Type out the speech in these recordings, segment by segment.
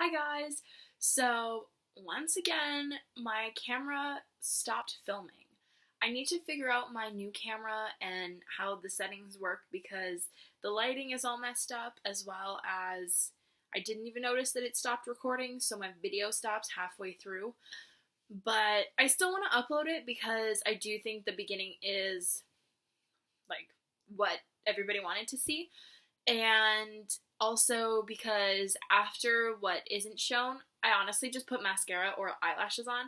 Hi guys! So once again my camera stopped filming. I need to figure out my new camera and how the settings work because the lighting is all messed up, as well as I didn't even notice that it stopped recording, so my video stops halfway through. But I still want to upload it because I do think the beginning is like what everybody wanted to see. And also because after what isn't shown, I honestly just put mascara or eyelashes on.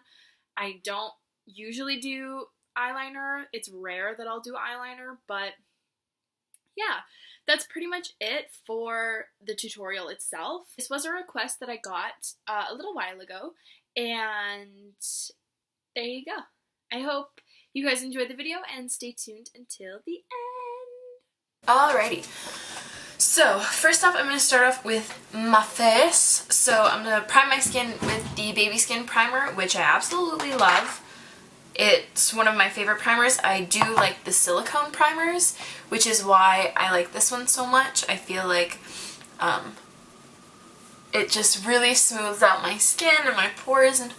I don't usually do eyeliner. It's rare that I'll do eyeliner, but yeah, that's pretty much it for the tutorial itself. This was a request that I got a little while ago, and there you go. I hope you guys enjoyed the video and stay tuned until the end. Alrighty. So, first off, I'm going to start off with my face. So, I'm going to prime my skin with the Baby Skin Primer, which I absolutely love. It's one of my favorite primers. I do like the silicone primers, which is why I like this one so much. I feel like it just really smooths out my skin and my pores and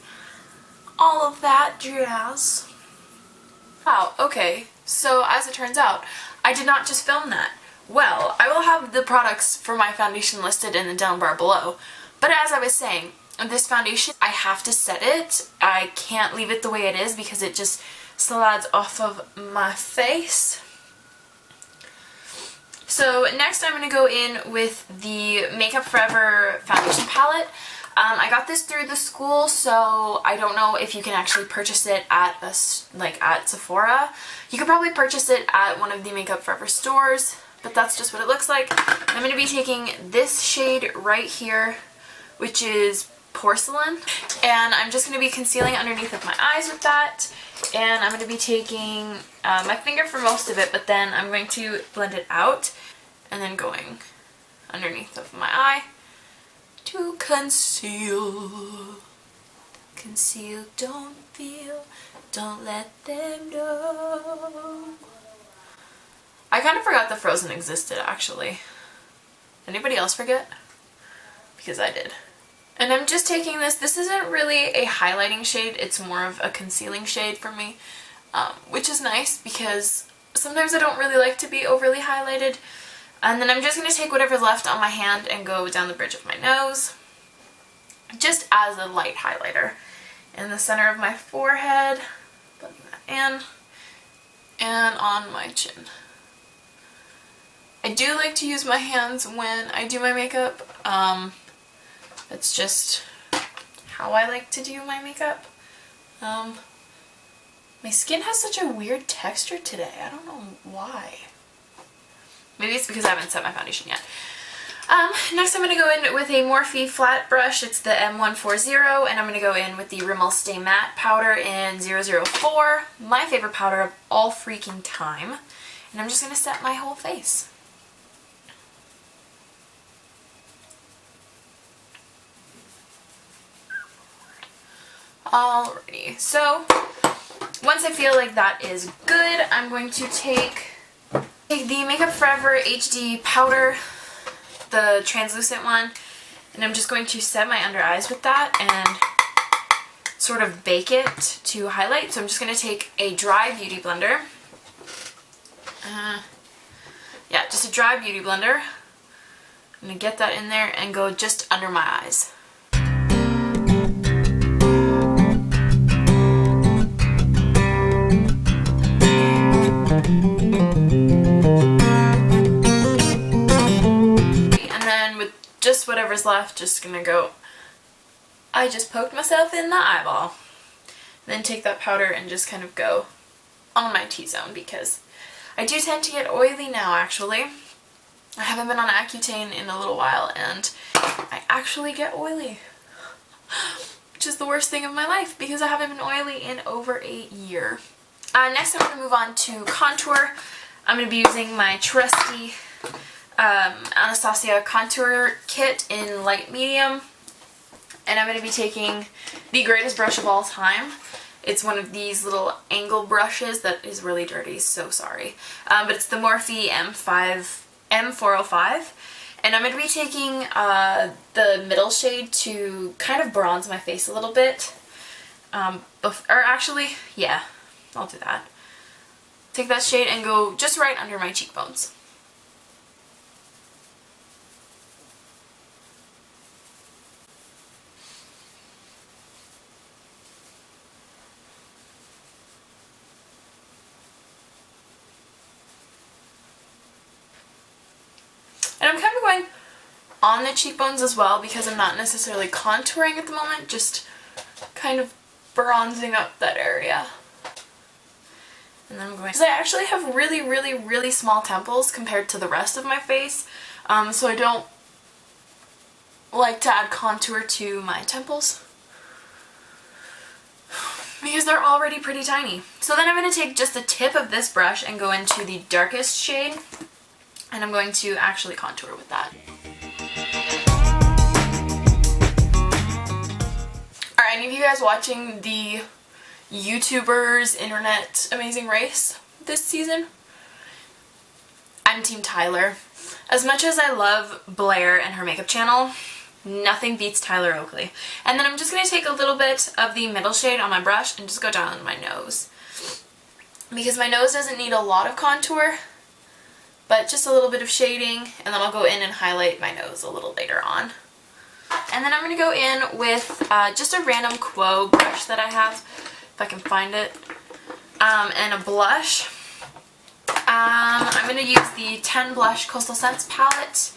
all of that jazz. Wow, okay. So, as it turns out, I did not just film that. Well, I will have the products for my foundation listed in the down bar below, but as I was saying, this foundation, I have to set it. I can't leave it the way it is because it just slides off of my face. So next I'm going to go in with the Makeup Forever foundation palette. I got this through the school, so I don't know if you can actually purchase it at at Sephora. You could probably purchase it at one of the Makeup Forever stores, but that's just what it looks like. I'm going to be taking this shade right here, which is Porcelain, and I'm just going to be concealing underneath of my eyes with that, and I'm going to be taking my finger for most of it, but then I'm going to blend it out, and then going underneath of my eye to conceal. Conceal, don't feel, don't let them know. I kind of forgot that Frozen existed, actually. Anybody else forget? Because I did. And I'm just taking this. This isn't really a highlighting shade. It's more of a concealing shade for me, which is nice because sometimes I don't really like to be overly highlighted. And then I'm just going to take whatever's left on my hand and go down the bridge of my nose, just as a light highlighter. In the center of my forehead, blending that in, and on my chin. I do like to use my hands when I do my makeup. That's just how I like to do my makeup. My skin has such a weird texture today. I don't know why. Maybe it's because I haven't set my foundation yet. Next I'm going to go in with a Morphe flat brush. It's the M140, and I'm going to go in with the Rommel Stay Matte powder in 004. My favorite powder of all freaking time. And I'm just going to set my whole face. Alrighty, so once I feel like that is good, I'm going to take the Makeup Forever HD powder, the translucent one, and I'm just going to set my under eyes with that and sort of bake it to highlight. So I'm just going to take a dry beauty blender. Yeah, just a dry beauty blender. I'm going to get that in there and go just under my eyes. Just whatever's left, just gonna go, I just poked myself in the eyeball. Then take that powder and just kind of go on my T-zone because I do tend to get oily now, actually. I haven't been on Accutane in a little while and I actually get oily, which is the worst thing of my life because I haven't been oily in over a year. Next I'm going to move on to contour. I'm going to be using my trusty Anastasia contour kit in light medium, and I'm going to be taking the greatest brush of all time. It's one of these little angle brushes that is really dirty, so sorry, but it's the Morphe M405, And I'm going to be taking the middle shade to kind of bronze my face a little bit. Or actually, yeah, I'll do that. Take that shade and go just right under my cheekbones. And I'm kind of going on the cheekbones as well because I'm not necessarily contouring at the moment, just kind of bronzing up that area. And then I'm going, because I actually have really, really, really small temples compared to the rest of my face, so I don't like to add contour to my temples because they're already pretty tiny. So then I'm going to take just the tip of this brush and go into the darkest shade, and I'm going to actually contour with that. Are any of you guys watching the YouTubers Internet Amazing Race this season? I'm Team Tyler. As much as I love Blair and her makeup channel, nothing beats Tyler Oakley. And then I'm just going to take a little bit of the middle shade on my brush and just go down on my nose. Because my nose doesn't need a lot of contour, but just a little bit of shading, and then I'll go in and highlight my nose a little later on. And then I'm going to go in with just a random Quo brush that I have, if I can find it, and a blush. I'm going to use the 10 Blush Coastal Scents palette.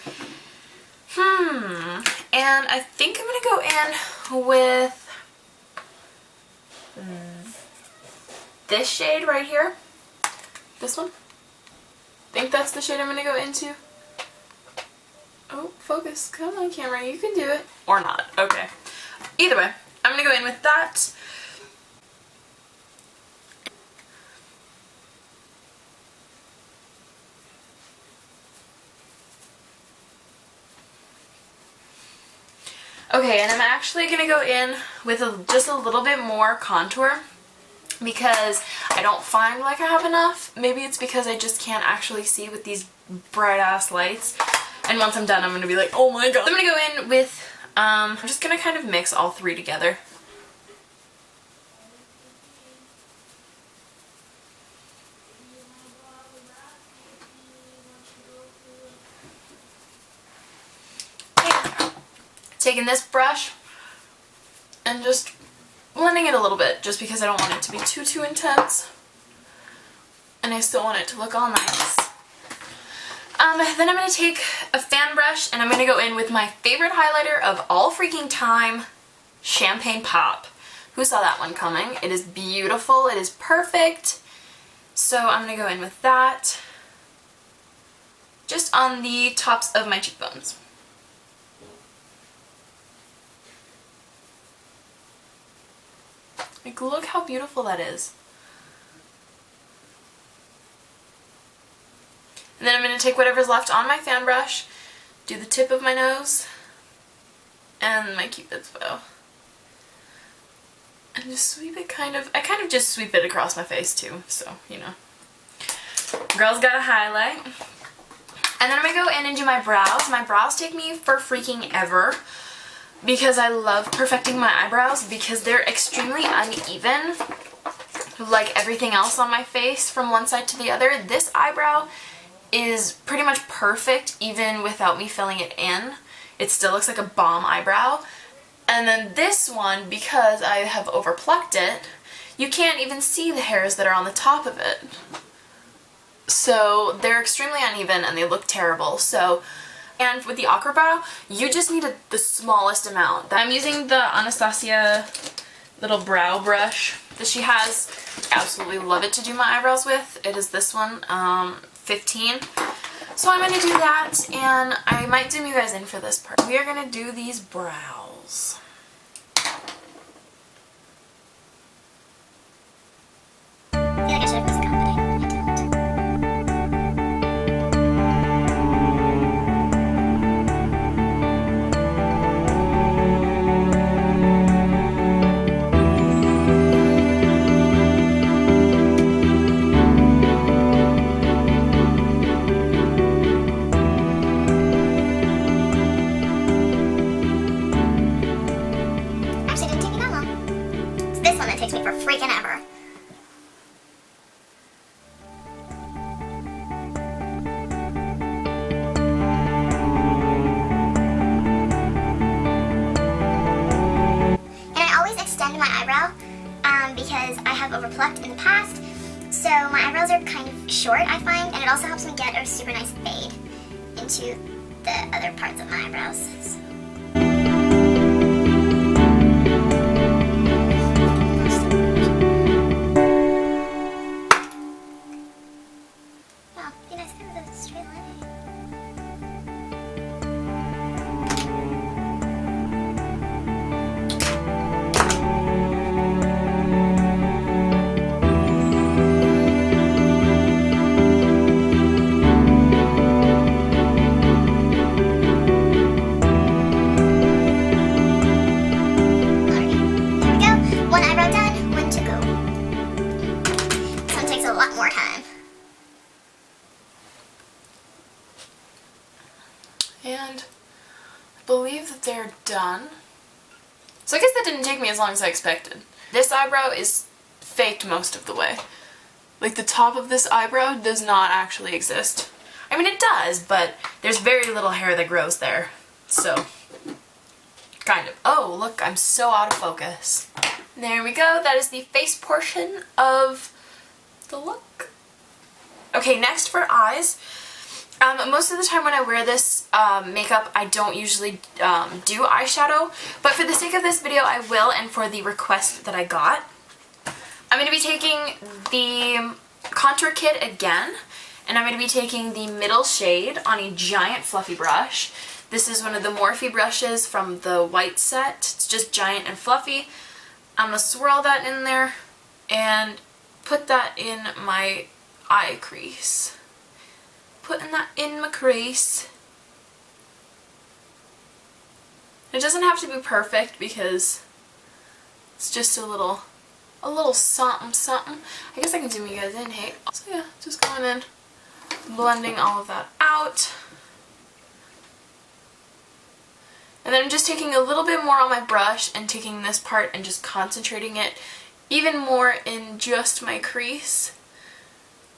And I think I'm going to go in with this shade right here. This one. I think that's the shade I'm going to go into. Oh, focus. Come on, camera. You can do it. Or not. Okay. Either way, I'm going to go in with that. Okay, and I'm actually going to go in with just a little bit more contour because I don't find like I have enough. Maybe it's because I just can't actually see with these bright ass lights. And once I'm done, I'm going to be like, oh my god. I'm going to go in with, I'm just going to kind of mix all three together. Taking this brush and just blending it a little bit just because I don't want it to be too intense and I still want it to look all nice. Then I'm going to take a fan brush and I'm going to go in with my favorite highlighter of all freaking time, Champagne Pop. Who saw that one coming? It is beautiful. It is perfect. So I'm going to go in with that just on the tops of my cheekbones. Like, look how beautiful that is. And then I'm going to take whatever's left on my fan brush, do the tip of my nose, and my Cupid's bow. And just sweep it I kind of just sweep it across my face too, so, you know. Girl's got a highlight. And then I'm going to go in and do my brows. My brows take me for freaking ever, because I love perfecting my eyebrows because they're extremely uneven, like everything else on my face from one side to the other. This eyebrow is pretty much perfect even without me filling it in. It still looks like a bomb eyebrow. And then this one, because I have overplucked it, you can't even see the hairs that are on the top of it. So they're extremely uneven and they look terrible. And with the Aqua brow, you just need the smallest amount. I'm using the Anastasia little brow brush that she has. I absolutely love it to do my eyebrows with. It is this one, 15. So I'm going to do that, and I might zoom you guys in for this part. We are going to do these brows. I feel like I should have just gone, but I didn't. for freaking ever. And I always extend my eyebrow because I have overplucked in the past, so my eyebrows are kind of short, I find, and it also helps me get a super nice fade into the other parts of my eyebrows. So. Well, be nice to have a straight line. And I believe that they're done. So I guess that didn't take me as long as I expected. This eyebrow is faked most of the way. Like the top of this eyebrow does not actually exist. I mean it does, but there's very little hair that grows there. So, kind of. Oh, look, I'm so out of focus. There we go. That is the face portion of the look. Okay, next for eyes. Most of the time when I wear this makeup, I don't usually do eyeshadow, but for the sake of this video, I will, and for the request that I got. I'm going to be taking the contour kit again, and I'm going to be taking the middle shade on a giant fluffy brush. This is one of the Morphe brushes from the white set. It's just giant and fluffy. I'm going to swirl that in there and put that in my eye crease. Putting that in my crease. It doesn't have to be perfect because it's just a little something something. I guess I can zoom you guys in, hey. So yeah, just going in, blending all of that out. And then I'm just taking a little bit more on my brush and taking this part and just concentrating it even more in just my crease.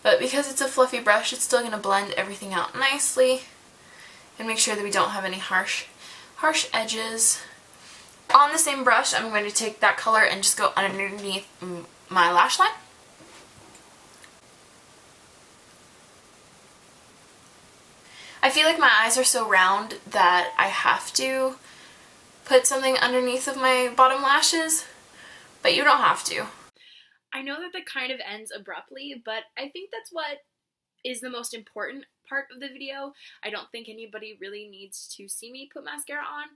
But because it's a fluffy brush, it's still going to blend everything out nicely and make sure that we don't have any harsh edges. On the same brush, I'm going to take that color and just go underneath my lash line. I feel like my eyes are so round that I have to put something underneath of my bottom lashes, but you don't have to. I know that kind of ends abruptly, but I think that's what is the most important part of the video. I don't think anybody really needs to see me put mascara on.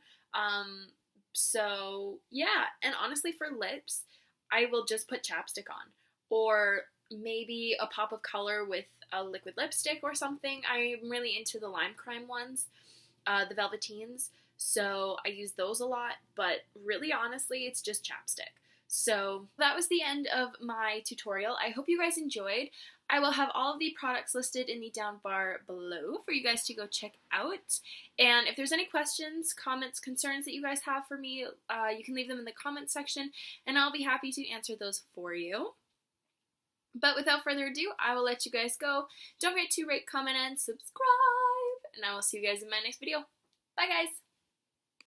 So yeah, and honestly for lips, I will just put chapstick on. Or maybe a pop of color with a liquid lipstick or something. I'm really into the Lime Crime ones, the Velveteens. So I use those a lot, but really honestly, it's just chapstick. So that was the end of my tutorial. I hope you guys enjoyed. I will have all of the products listed in the down bar below for you guys to go check out. And if there's any questions, comments, concerns that you guys have for me, you can leave them in the comments section and I'll be happy to answer those for you. But without further ado, I will let you guys go. Don't forget to rate, comment, and subscribe. And I will see you guys in my next video. Bye guys!